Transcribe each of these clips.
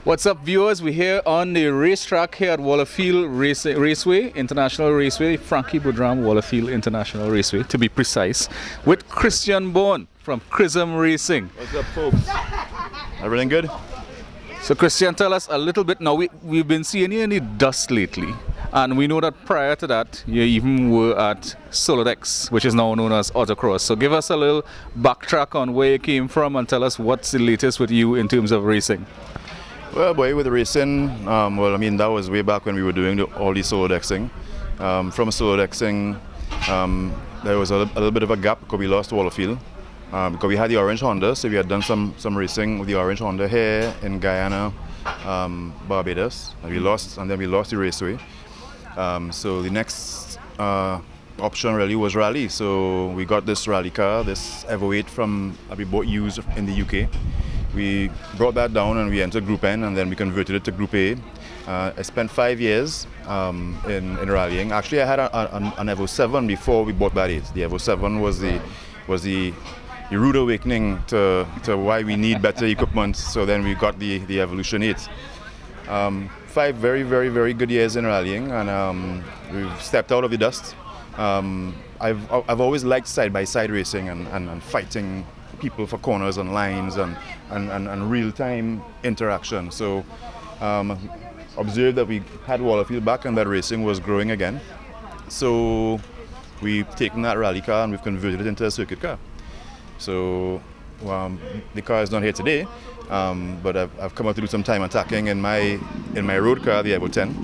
What's up, viewers? We're here on the racetrack here at Wallerfield Raceway, International Raceway, Frankie Boudram Wallerfield International Raceway, to be precise, with Cristian Bourne from Cristian Racing. What's up, folks? Everything good? So, Cristian, tell us a little bit now. We've been seeing you in the dust lately, and we know that prior to that, you even were at Solodex, which is now known as Autocross. So, give us a little backtrack on where you came from and tell us what's the latest with you in terms of racing. Well, boy, with the racing, that was way back when we were doing all the Solodexing. From Solodexing, there was a little bit of a gap because we lost Wallerfield. Because we had the orange Honda, so we had done some racing with the orange Honda here in Guyana, Barbados. And we lost the raceway. So the next option really was rally. So we got this rally car, this Evo 8 that we bought used in the UK. We brought that down and we entered Group N, and then we converted it to Group A. I spent 5 years in rallying. Actually, I had an Evo 7 before we bought that 8. The Evo 7 was the rude awakening to why we need better equipment. So then we got the Evolution 8. 5 very, very, very good years in rallying, and we've stepped out of the dust. I've always liked side-by-side racing and fighting people for corners and lines and real-time interaction. So observed that we had Wallerfield back and that racing was growing again. So we've taken that rally car and we've converted it into a circuit car. So the car is not here today, but I've come out to do some time attacking in my road car, the Evo 10.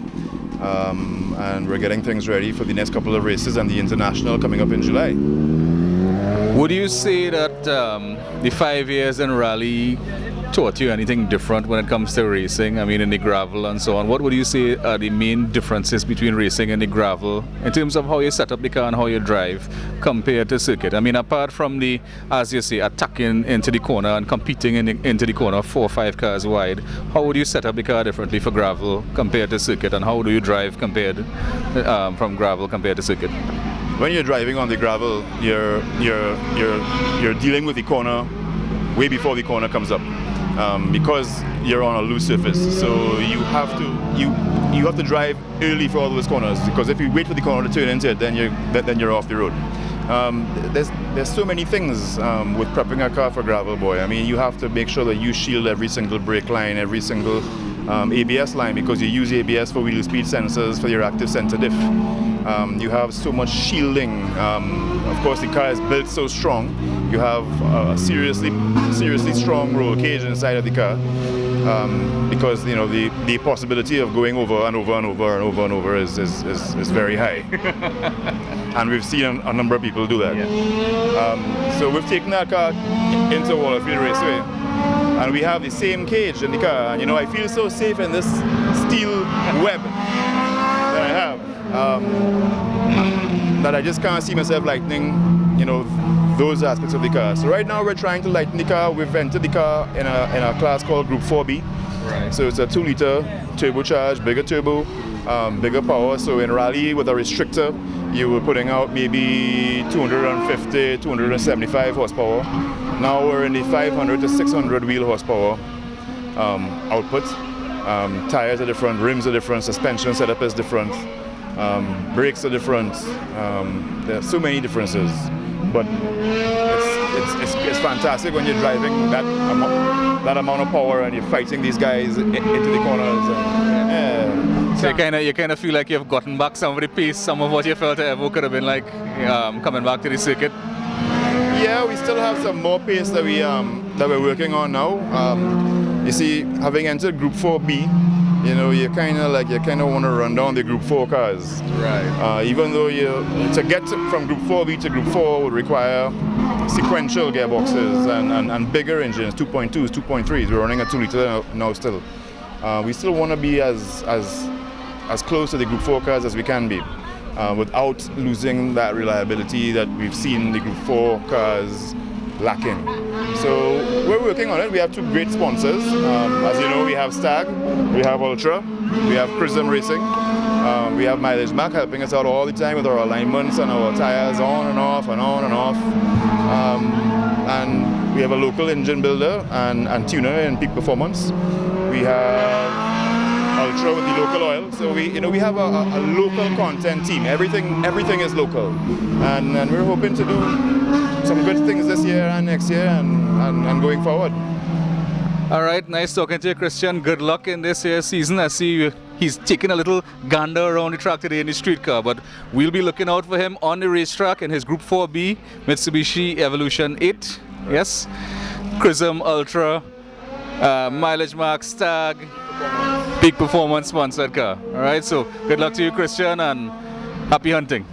And we're getting things ready for the next couple of races and the international coming up in July. Would you say that the 5 years in rally taught you anything different when it comes to racing? I mean, in the gravel and so on. What would you say are the main differences between racing and the gravel in terms of how you set up the car and how you drive compared to circuit? I mean, apart from the, as you say, attacking into the corner and competing into the corner 4 or 5 cars wide, how would you set up the car differently for gravel compared to circuit, and how do you drive compared from gravel compared to circuit? When you're driving on the gravel, you're dealing with the corner way before the corner comes up, because you're on a loose surface. So you have to drive early for all those corners, because if you wait for the corner to turn into it, then you're off the road. There's so many things with prepping a car for gravel, boy. I mean, you have to make sure that you shield every single brake line, every single ABS line, because you use ABS for wheel speed sensors for your active center diff. You have so much shielding. Of course, the car is built so strong. You have a seriously strong roll cage inside of the car, because the possibility of going over and over and over and over and over is very high. And we've seen a number of people do that. Yeah. So we've taken that car into Wallerfield Raceway, and we have the same cage in the car. And I feel so safe in this steel web that I have, that I just can't see myself lightening, those aspects of the car. So right now we're trying to lighten the car. We've entered the car in a class called Group 4B. Right. So it's a 2-liter turbocharged, bigger turbo, bigger power. So in rally with a restrictor, you were putting out maybe 250, 275 horsepower. Now we're in the 500 to 600 wheel horsepower output. Tires are different, rims are different, suspension setup is different, brakes are different. There are so many differences, but it's fantastic when you're driving that amount of power and you're fighting these guys into the corners. So you kind of feel like you've gotten back some of the pace, some of what you felt Evo could have been like coming back to the circuit. Yeah, we still have some more pace that we're working on now. You see, having entered Group 4B, you kind of want to run down the Group 4 cars. Right. Even though to get from Group 4B to Group 4 would require sequential gearboxes and bigger engines, 2.2s, 2.3s. We're running a 2-liter now still. We still want to be as close to the Group 4 cars as we can be, without losing that reliability that we've seen the Group 4 cars lacking. So we're working on it. We have 2 great sponsors. As you know, we have Stag, we have Ultra, we have Cristian Racing, we have Mileage Mac helping us out all the time with our alignments and our tires on and off and on and off. And we have a local engine builder and tuner in Peak Performance. We have Ultra with the local oil. So we have a local content team. Everything is local, and we're hoping to do some good things this year and next year and going forward. All right, nice talking to you, Cristian. Good luck in this year's season. I see he's taking a little gander around the track today in the street car, but we'll be looking out for him on the racetrack in his Group 4B Mitsubishi Evolution 8. Yes, Crism Ultra, Mileage Max Tag, Peak Performance sponsored car. All right, so good luck to you, Cristian, and happy hunting.